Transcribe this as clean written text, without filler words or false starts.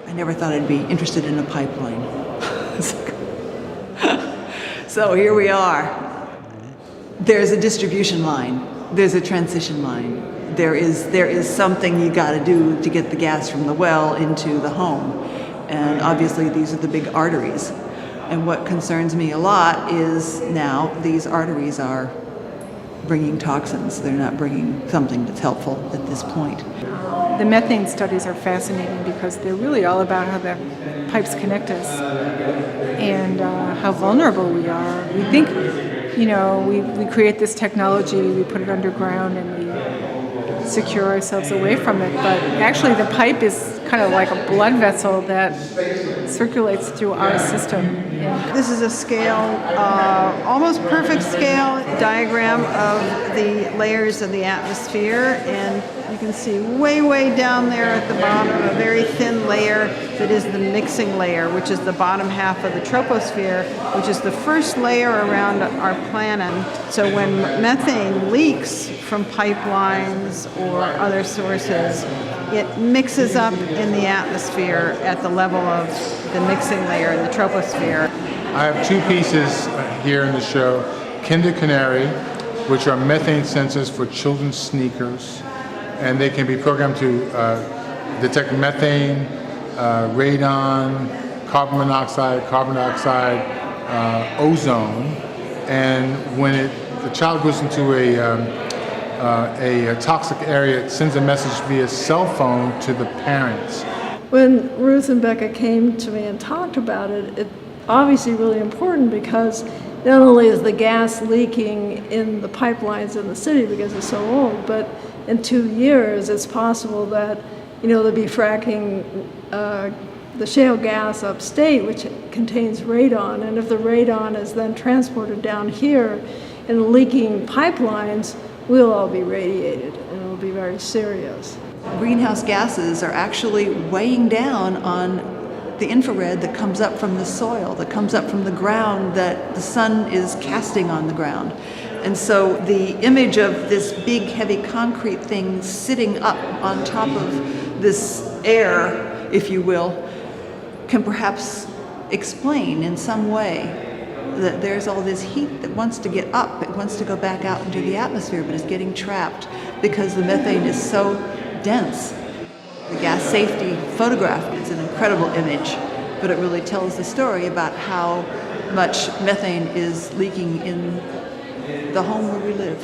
I never thought I'd be interested in a pipeline. So here we are. There's a distribution line. There's a transition line. There is something you got to do to get the gas from the well into the home. And obviously these are the big arteries. And what concerns me a lot is now these arteries are bringing toxins. They're not bringing something that's helpful at this point. The methane studies are fascinating because they're really all about how the pipes connect us and how vulnerable we are. We think, we create this technology, we put it underground, and we secure ourselves away from it. But actually, the pipe is kind of like a blood vessel that circulates through our system. This is a scale, almost perfect scale diagram of the layers of the atmosphere, and you can see way down there at the bottom a very thin layer that is the mixing layer, which is the bottom half of the troposphere, which is the first layer around our planet. So when methane leaks from pipelines or other sources, it mixes up in the atmosphere at the level of the mixing layer in the troposphere. I have two pieces here in the show. Kinder Canary, which are methane sensors for children's sneakers, and they can be programmed to detect methane, radon, carbon monoxide, ozone, and when the child goes into a toxic area, it sends a message via cell phone to the parents. When Ruth and Becca came to me and talked about it, it's obviously really important because not only is the gas leaking in the pipelines in the city because it's so old, but in 2 years it's possible that they'll be fracking the shale gas upstate, which contains radon, and if the radon is then transported down here in leaking pipelines, we'll all be radiated, and it'll be very serious. Greenhouse gases are actually weighing down on the infrared that comes up from the soil, that comes up from the ground that the sun is casting on the ground. And so the image of this big, heavy concrete thing sitting up on top of this air, if you will, can perhaps explain in some way that there's all this heat that wants to get up, it wants to go back out into the atmosphere, but is getting trapped because the methane is so dense. The gas safety photograph is an incredible image, but it really tells the story about how much methane is leaking in the home where we live.